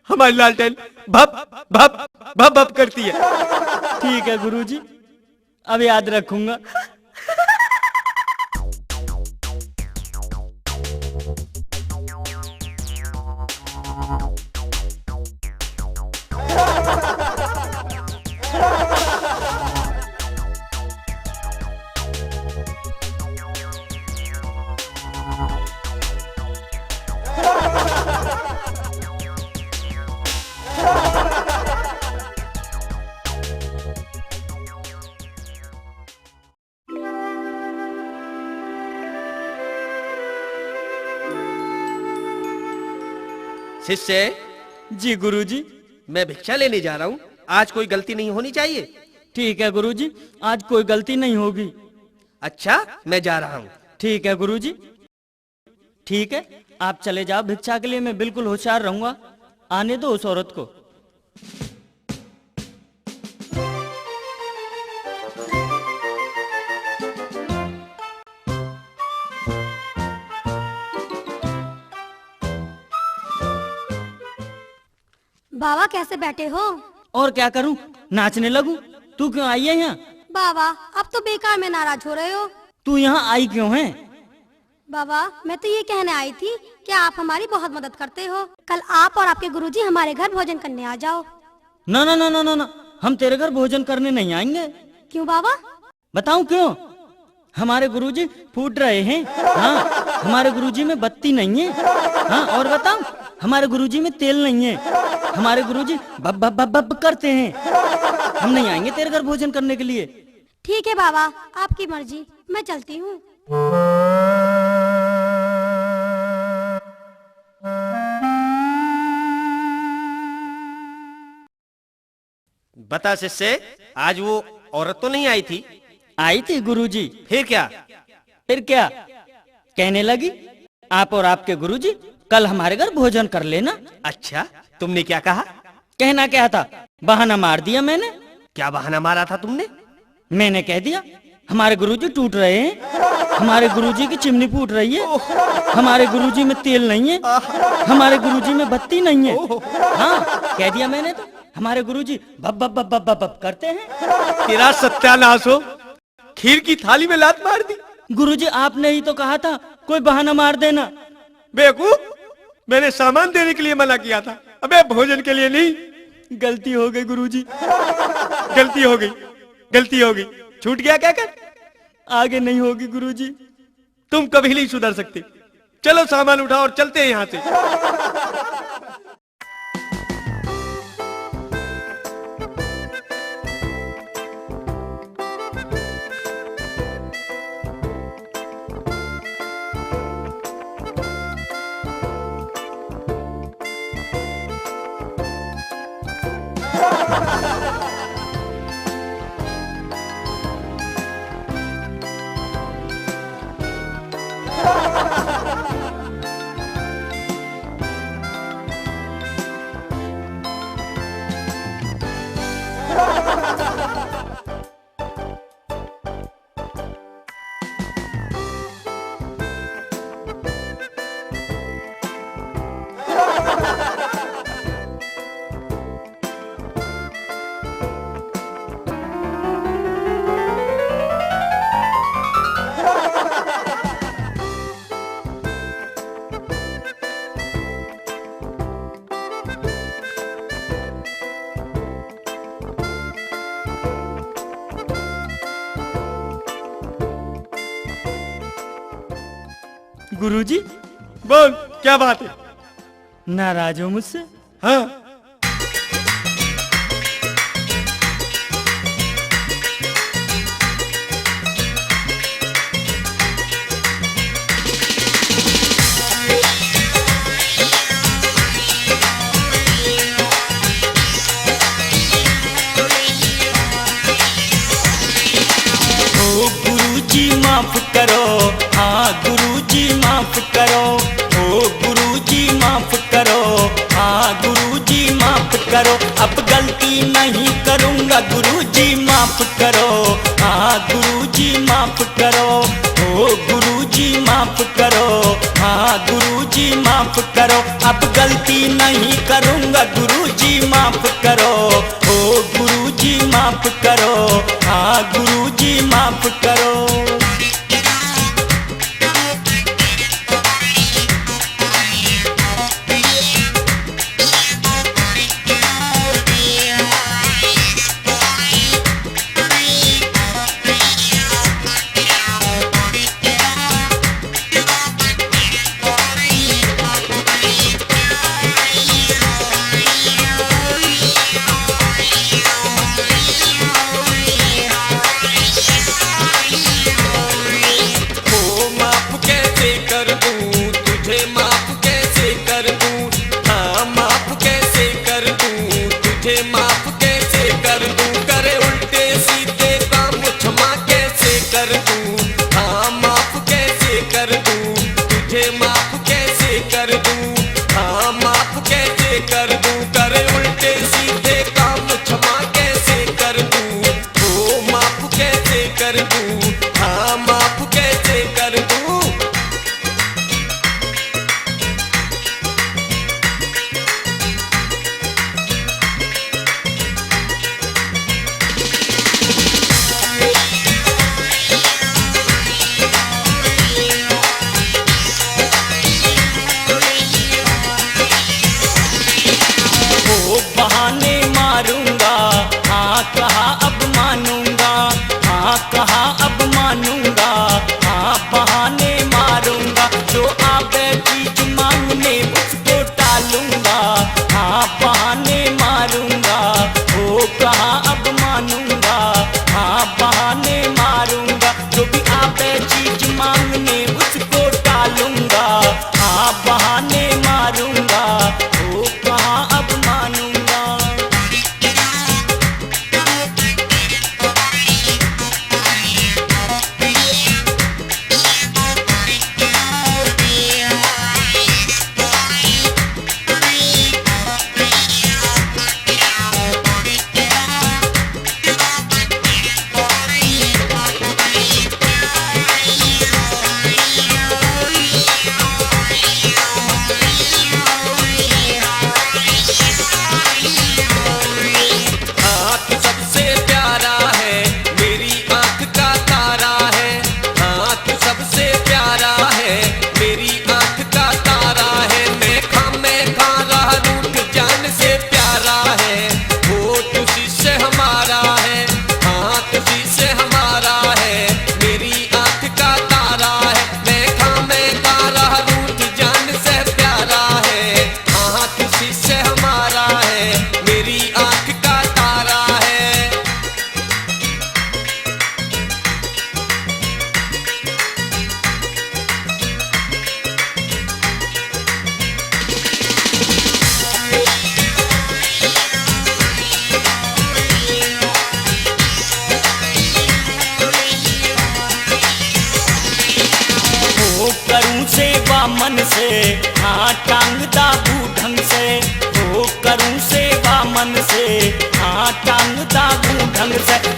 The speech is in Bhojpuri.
हमारी लालटेन भप भप भप भप करती है। ठीक है गुरुजी, अब याद रखूंगा। शिष्य, जी गुरुजी। मैं भिक्षा लेने जा रहा हूँ, आज कोई गलती नहीं होनी चाहिए। ठीक है गुरुजी, आज कोई गलती नहीं होगी। अच्छा, मैं जा रहा हूँ। ठीक है गुरुजी। ठीक है, आप चले जाओ भिक्षा के लिए, मैं बिल्कुल होशियार रहूंगा। आने दो उस औरत को। बाबा कैसे बैठे हो? और क्या करूं, नाचने लगूं? तू क्यों आई है यहाँ? बाबा अब तो बेकार में नाराज हो रहे हो। तू यहाँ आई क्यों है? बाबा मैं तो ये कहने आई थी कि आप हमारी बहुत मदद करते हो। कल आप और आपके गुरुजी हमारे घर भोजन करने आ जाओ। ना ना ना ना ना ना, हम तेरे घर भोजन करने नहीं आएंगे। क्यों बाबा? बताऊं क्यों? हमारे गुरुजी फूट रहे हैं। हाँ, हमारे गुरुजी में बत्ती नहीं है। हाँ, और बताऊं, हमारे गुरुजी में तेल नहीं है। हमारे गुरुजी बब बब बब बब करते हैं। हम नहीं आएंगे तेरे घर भोजन करने के लिए। ठीक है बाबा, आपकी मर्जी, मैं चलती हूँ। बता शिष्य, आज वो औरत तो नहीं आई थी? आई थी गुरुजी। फिर क्या? फिर क्या? कहने लगी आप और आपके गुरुजी कल हमारे घर भोजन कर लेना। अच्छा, तुमने क्या कहा? कहना क्या था, बहाना मार दिया मैंने। क्या बहाना मारा था तुमने? मैंने कह दिया हमारे गुरुजी टूट रहे हैं, हमारे गुरुजी की चिमनी फूट रही है, हमारे गुरुजी में तेल नहीं है, हमारे गुरुजी में बत्ती नहीं है। हाँ, कह दिया मैंने तो। हमारे गुरुजी बब बब बब बब बब करते हैं। तेरा सत्यानाश हो, खीर की थाली में लात मार दी। गुरुजी आपने ही तो कहा था कोई बहाना मार देना। बेवकूफ, मैंने सामान देने के लिए मना किया था, अबे भोजन के लिए नहीं। गलती हो गई गुरुजी। गलती हो गई, गलती हो गई, छूट गया क्या कर? आगे नहीं होगी गुरुजी। तुम कभी नहीं सुधर सकते। चलो सामान उठाओ और चलते हैं यहाँ से। गुरुजी, बोल, क्या बात है? नाराज हो मुझसे? हाँ। माफ करो, हाँ गुरुजी माफ करो। ओ गुरुजी माफ करो, हाँ गुरुजी माफ करो। अब गलती नहीं करूँगा, गुरुजी माफ करो, हाँ गुरुजी माफ करो। ओ गुरुजी माफ करो, हाँ गुरुजी गुरुजी माफ करो, अब गलती नहीं करूँगा गुरुजी माफ करो। ओ गुरुजी माफ करो, हाँ गुरुजी माफ करो। माफ कैसे कर दूं, करे उल्टे सीधे काम क्षमा कैसे कर दूं। हाँ माफ कैसे कर दूं, तुझे माफ कैसे कर दूं। हाँ माफ कैसे कर दूं, करे उल्टे सीधे काम क्षमा कैसे कर दूं। ओ माफ कैसे कर दूं, हाँ माफ कैसे कर दूं। बहाने मारूंगा, हाँ कहा अब मानूंगा, हाँ कहा अब मानूंगा, हाँ बहाने मारूंगा। जो आवे चीज मांगने उसको टालूंगा, हाँ बहाने मारूंगा। वो कहा अब मानूंगा, हाँ बहाने मारूंगा। जो भी आवे चीज मांगने उसको टालूंगा, हाँ बहाने मारूंगा। वो कहा अब मानूंगा। मन से, हाँ टांग दाबू ढंग से। वो करूं सेवा मन से, हाँ टांग दाबू ढंग से।